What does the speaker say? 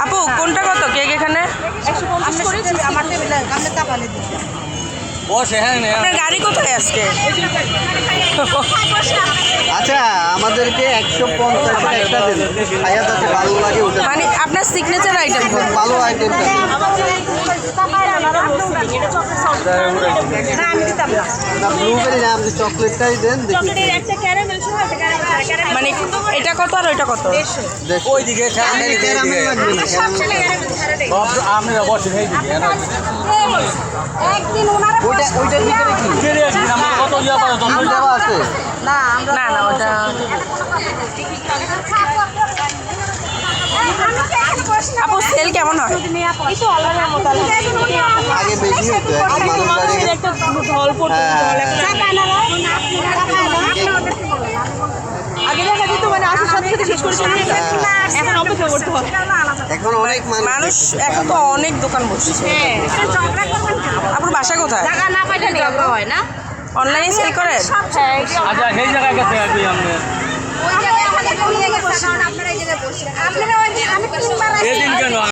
আপু কোনটা কত কেক এখানে? আমার টেবিলে কামনে চাপানি দিচ্ছে। আপনার গাড়ি কোথায় আজকে? আচ্ছা আমাদেরকে 150 একটা দিন খাইয়া যাতে ভালো লাগে ওটা মানে আপনার সিগনেচার আইটেম ভালো আইটেমটা না ব্লুবেরি না আপনি চকলেটটাই দেন দেখি মানে এটা কত আর ওইটা কত? ওইদিকে ক্যারামেল লাগবে না ওইটার ভিতরে কি দেওয়া আছে না না ওটা আপু সেল কেমন হয়? আগে বেশি হতো এখন মানুষ আগে দেখা যেত মানে আসার সাথে সাথে শেষ করে চলে যেত। এখন অপেক্ষা করতে হয়। এখন অনেক মানুষ এখন তো অনেক দোকান বসছে। আপুর বাসা কোথায়? টাকা না পাইলে ঝগড়া হয় না। অনলাইনে সেল করেন? আচ্ছা সেই জায়গায় গেছে আর কি আমরা ওই জায়গায় আমাদের কমিয়ে গেছে কারণ আপনারা এই জায়গায় বসে। আপনারা ওই যে আমি 3 বার এই দিন কেন